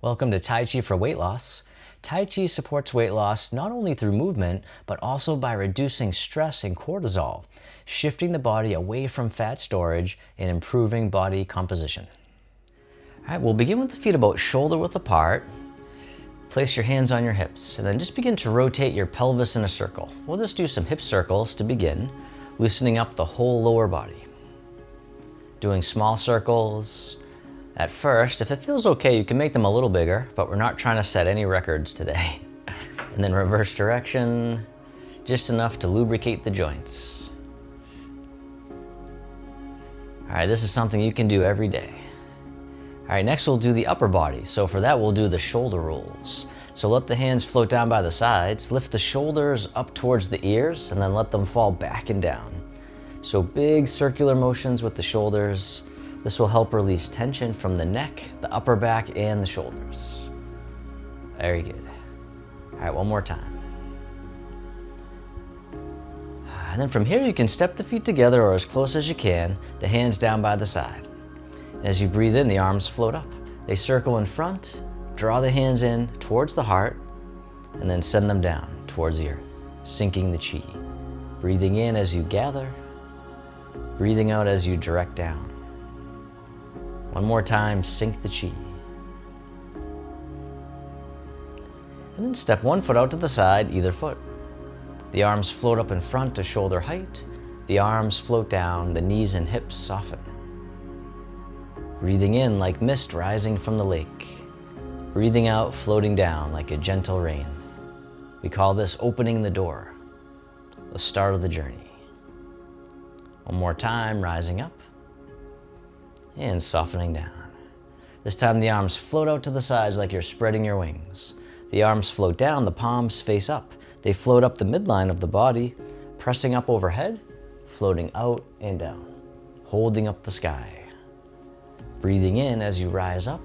Welcome to Tai Chi for weight loss. Tai Chi supports weight loss not only through movement, but also by reducing stress and cortisol, shifting the body away from fat storage and improving body composition. All right, we'll begin with the feet about shoulder width apart. Place your hands on your hips and then just begin to rotate your pelvis in a circle. We'll just do some hip circles to begin, loosening up the whole lower body. Doing small circles. At first, if it feels okay, you can make them a little bigger, but we're not trying to set any records today. And then reverse direction, just enough to lubricate the joints. All right, this is something you can do every day. All right, next we'll do the upper body. So for that, we'll do the shoulder rolls. So let the hands float down by the sides, lift the shoulders up towards the ears, and then let them fall back and down. So big circular motions with the shoulders. This will help release tension from the neck, the upper back, and the shoulders. Very good. All right, one more time. And then from here, you can step the feet together or as close as you can, the hands down by the side. As you breathe in, the arms float up. They circle in front, draw the hands in towards the heart, and then send them down towards the earth, sinking the chi. Breathing in as you gather, breathing out as you direct down. One more time, sink the chi. And then step one foot out to the side, either foot. The arms float up in front to shoulder height. The arms float down, the knees and hips soften. Breathing in like mist rising from the lake. Breathing out, floating down like a gentle rain. We call this opening the door, the start of the journey. One more time, rising up and softening down. This time the arms float out to the sides like you're spreading your wings. The arms float down, the palms face up. They float up the midline of the body, pressing up overhead, floating out and down, holding up the sky. Breathing in as you rise up,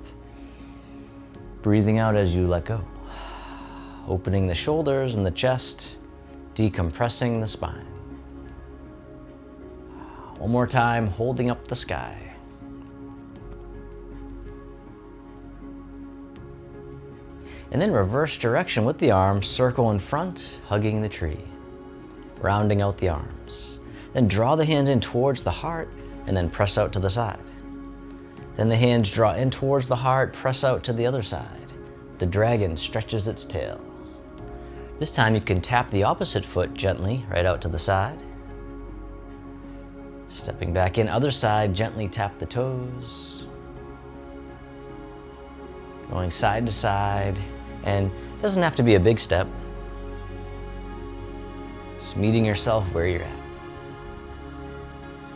breathing out as you let go. Opening the shoulders and the chest, decompressing the spine. One more time, holding up the sky. And then reverse direction with the arms, circle in front, hugging the tree, rounding out the arms. Then draw the hands in towards the heart and then press out to the side. Then the hands draw in towards the heart, press out to the other side. The dragon stretches its tail. This time you can tap the opposite foot gently right out to the side. Stepping back in, other side, gently tap the toes. Going side to side. And it doesn't have to be a big step. Just meeting yourself where you're at.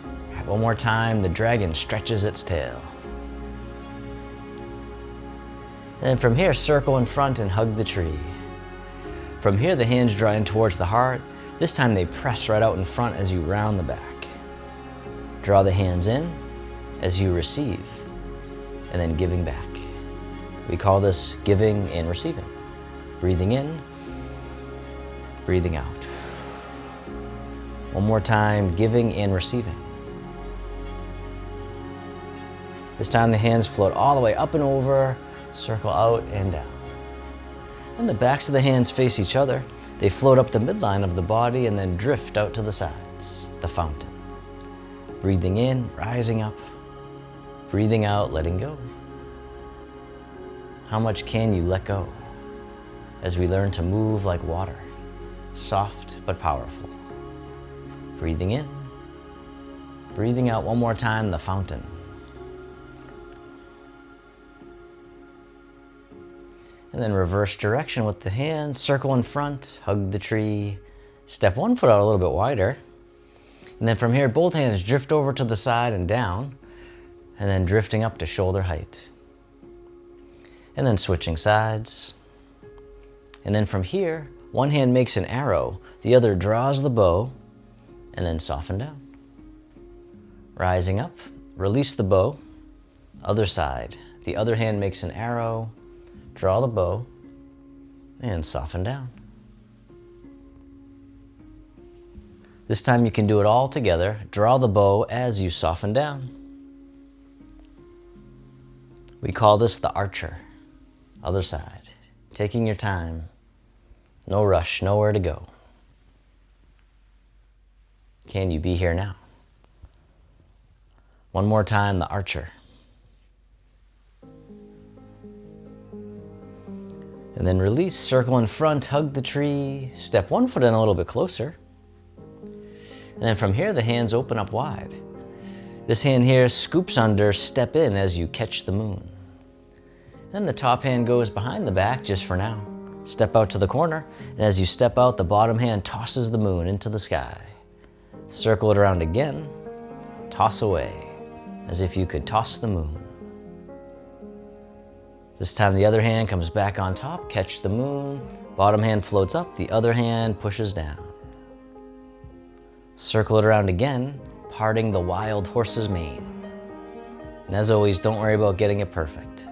All right, one more time, the dragon stretches its tail. And then from here, circle in front and hug the tree. From here, the hands draw in towards the heart. This time they press right out in front as you round the back. Draw the hands in as you receive, and then giving back. We call this giving and receiving. Breathing in, breathing out. One more time, giving and receiving. This time the hands float all the way up and over, circle out and down. And the backs of the hands face each other. They float up the midline of the body and then drift out to the sides, the fountain. Breathing in, rising up. Breathing out, letting go. How much can you let go as we learn to move like water, soft but powerful? Breathing in, breathing out one more time, the fountain. And then reverse direction with the hands, circle in front, hug the tree, step one foot out a little bit wider. And then from here, both hands drift over to the side and down, and then drifting up to shoulder height. And then switching sides. And then from here, one hand makes an arrow, the other draws the bow, and then soften down. Rising up, release the bow, other side. The other hand makes an arrow, draw the bow, and soften down. This time you can do it all together. Draw the bow as you soften down. We call this the archer. Other side. Taking your time. No rush, nowhere to go. Can you be here now? One more time, the archer. And then release, circle in front, hug the tree, step one foot in a little bit closer. And then from here, the hands open up wide. This hand here scoops under, step in as you catch the moon. Then the top hand goes behind the back just for now. Step out to the corner, and as you step out, the bottom hand tosses the moon into the sky. Circle it around again, toss away, as if you could toss the moon. This time the other hand comes back on top, catch the moon, bottom hand floats up, the other hand pushes down. Circle it around again, parting the wild horse's mane. And as always, don't worry about getting it perfect.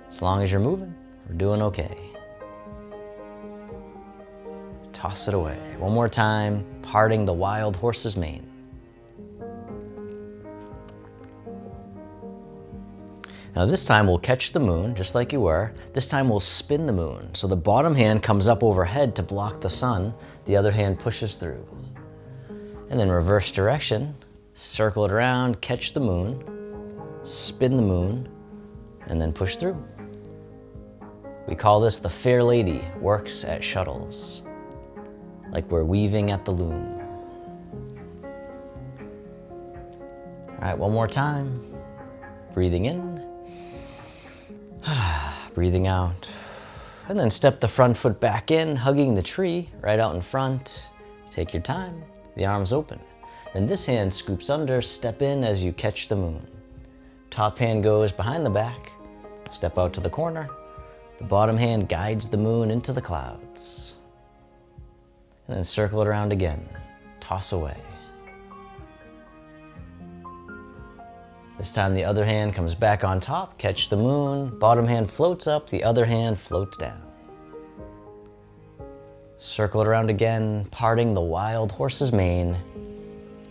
As long as you're moving, we're doing okay. Toss it away. One more time, parting the wild horse's mane. Now this time we'll catch the moon, just like you were. This time we'll spin the moon. So the bottom hand comes up overhead to block the sun. The other hand pushes through. And then reverse direction, circle it around, catch the moon, spin the moon, and then push through. We call this the fair lady works at shuttles, like we're weaving at the loom. All right, one more time. Breathing in, breathing out. And then step the front foot back in, hugging the tree right out in front. Take your time, the arms open. Then this hand scoops under, step in as you catch the moon. Top hand goes behind the back, step out to the corner. The bottom hand guides the moon into the clouds. And then circle it around again, toss away. This time the other hand comes back on top, catch the moon, bottom hand floats up, the other hand floats down. Circle it around again, parting the wild horse's mane,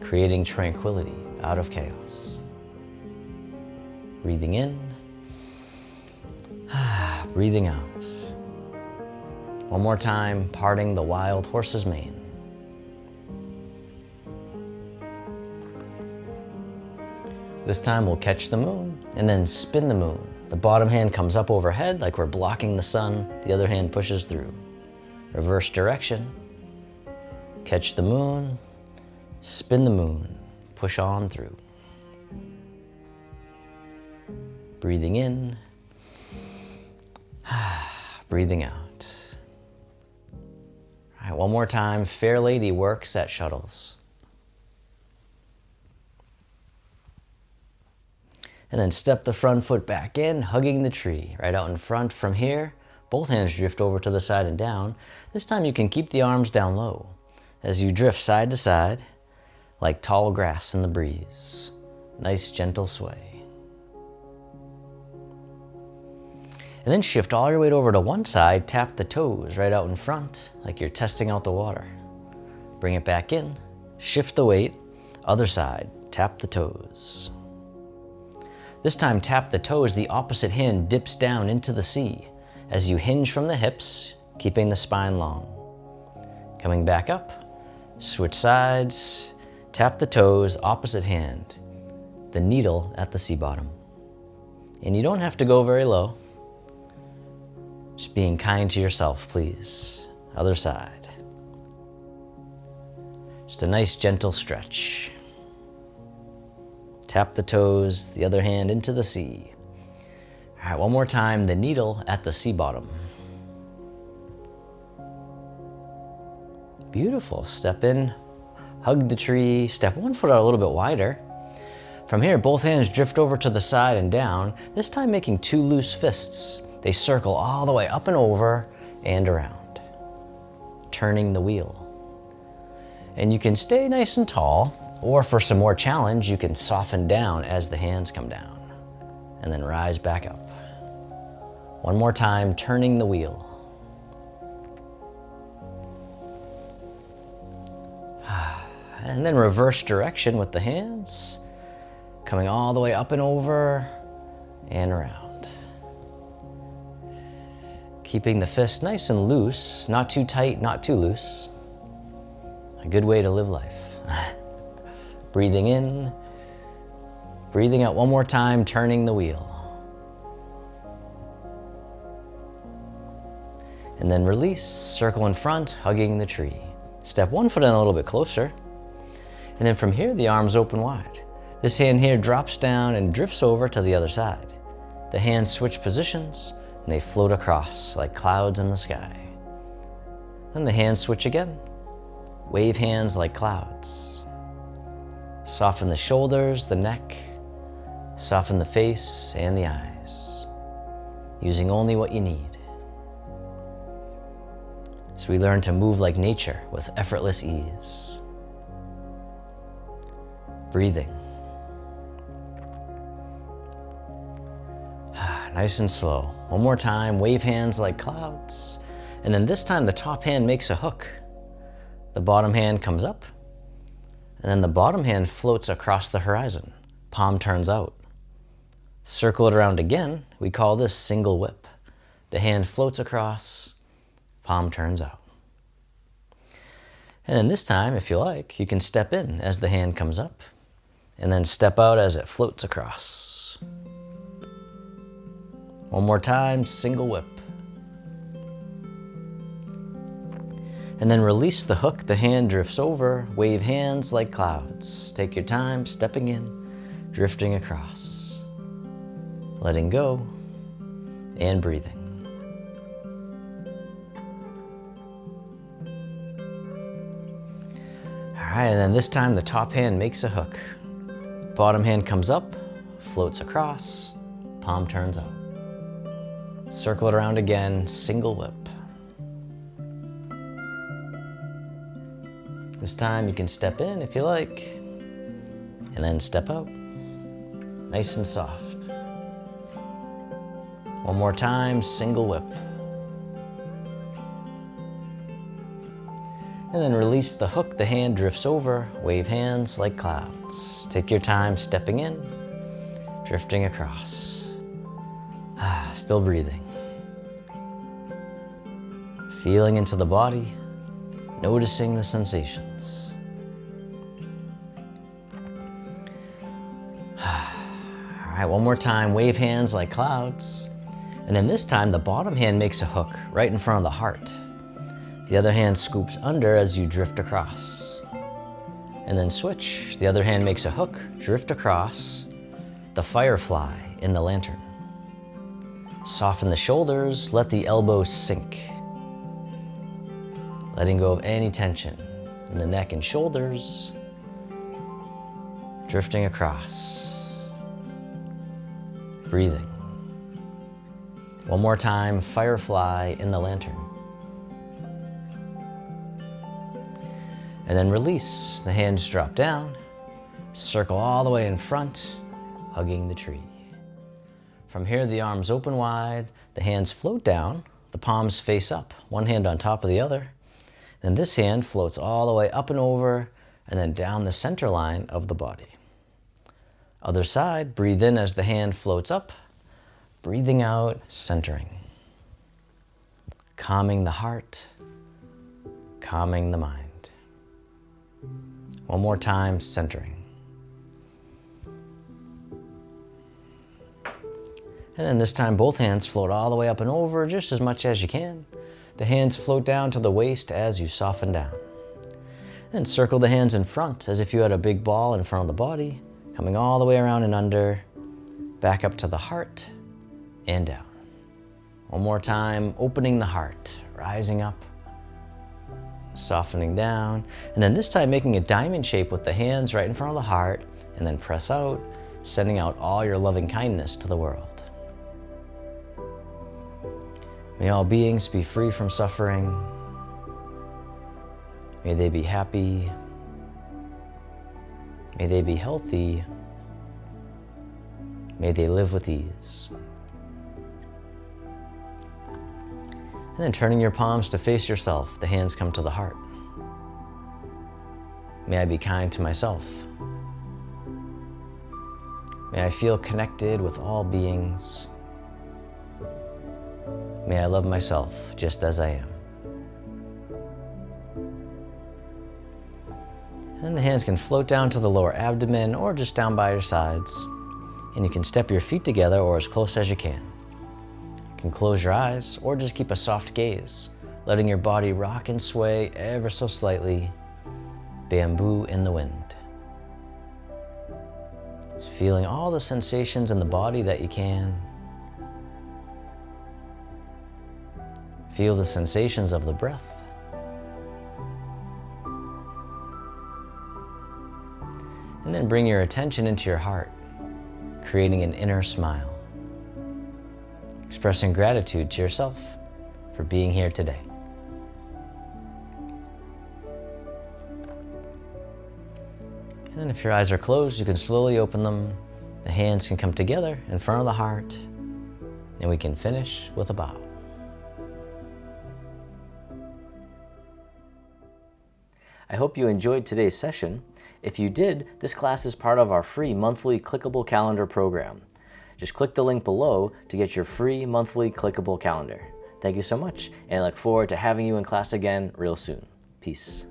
creating tranquility out of chaos. Breathing in, breathing out. One more time, parting the wild horse's mane. This time we'll catch the moon and then spin the moon. The bottom hand comes up overhead like we're blocking the sun. The other hand pushes through. Reverse direction. Catch the moon, spin the moon, push on through. Breathing in, breathing out. All right, one more time. Fair lady works at shuttles. And then step the front foot back in, hugging the tree right out in front. From here, both hands drift over to the side and down. This time you can keep the arms down low as you drift side to side like tall grass in the breeze. Nice gentle sway. And then shift all your weight over to one side, tap the toes right out in front like you're testing out the water. Bring it back in, shift the weight, other side, tap the toes. This time, tap the toes, the opposite hand dips down into the sea as you hinge from the hips, keeping the spine long. Coming back up, switch sides, tap the toes, opposite hand, the needle at the sea bottom. And you don't have to go very low. Just being kind to yourself, please. Other side. Just a nice gentle stretch. Tap the toes, the other hand into the sea. All right, one more time, the needle at the sea bottom. Beautiful, step in, hug the tree, step one foot out a little bit wider. From here, both hands drift over to the side and down, this time making two loose fists. They circle all the way up and over and around, turning the wheel. And you can stay nice and tall, or for some more challenge, you can soften down as the hands come down and then rise back up. One more time, turning the wheel. And then reverse direction with the hands, coming all the way up and over and around. Keeping the fist nice and loose, not too tight, not too loose. A good way to live life. Breathing in, breathing out one more time, turning the wheel. And then release, circle in front, hugging the tree. Step one foot in a little bit closer. And then from here, the arms open wide. This hand here drops down and drifts over to the other side. The hands switch positions and they float across like clouds in the sky. Then the hands switch again. Wave hands like clouds. Soften the shoulders, the neck. Soften the face and the eyes. Using only what you need. So we learn to move like nature with effortless ease. Breathing. Nice and slow. One more time, wave hands like clouds. And then this time the top hand makes a hook. The bottom hand comes up. And then the bottom hand floats across the horizon. Palm turns out. Circle it around again. We call this single whip. The hand floats across, palm turns out. And then this time, if you like, you can step in as the hand comes up and then step out as it floats across. One more time, single whip. And then release the hook, the hand drifts over, wave hands like clouds. Take your time, stepping in, drifting across. Letting go and breathing. All right, and then this time the top hand makes a hook. Bottom hand comes up, floats across, palm turns out. Circle it around again, single whip. This time you can step in if you like, and then step out, nice and soft. One more time, single whip. And then release the hook, the hand drifts over, wave hands like clouds. Take your time stepping in, drifting across. Still breathing. Feeling into the body, noticing the sensations. All right, one more time, wave hands like clouds. And then this time, the bottom hand makes a hook right in front of the heart. The other hand scoops under as you drift across. And then switch. The other hand makes a hook, drift across, the firefly in the lantern. Soften the shoulders, let the elbows sink. Letting go of any tension in the neck and shoulders, drifting across. Breathing. One more time, firefly in the lantern. And then release. The hands drop down, circle all the way in front, hugging the tree. From here, the arms open wide, the hands float down, the palms face up, one hand on top of the other. Then this hand floats all the way up and over, and then down the center line of the body. Other side, breathe in as the hand floats up, breathing out, centering. Calming the heart, calming the mind. One more time, centering. And then this time, both hands float all the way up and over, just as much as you can. The hands float down to the waist as you soften down. Then circle the hands in front as if you had a big ball in front of the body, coming all the way around and under, back up to the heart and down. One more time, opening the heart, rising up, softening down, and then this time making a diamond shape with the hands right in front of the heart, and then press out, sending out all your loving kindness to the world. May all beings be free from suffering. May they be happy. May they be healthy. May they live with ease. And then turning your palms to face yourself, the hands come to the heart. May I be kind to myself. May I feel connected with all beings. May I love myself just as I am. And the hands can float down to the lower abdomen or just down by your sides. And you can step your feet together or as close as you can. You can close your eyes or just keep a soft gaze, letting your body rock and sway ever so slightly. Bamboo in the wind. Just feeling all the sensations in the body that you can. Feel the sensations of the breath. And then bring your attention into your heart, creating an inner smile. Expressing gratitude to yourself for being here today. And then if your eyes are closed, you can slowly open them. The hands can come together in front of the heart, and we can finish with a bow. I hope you enjoyed today's session. If you did, this class is part of our free monthly clickable calendar program. Just click the link below to get your free monthly clickable calendar. Thank you so much, and I look forward to having you in class again real soon. Peace.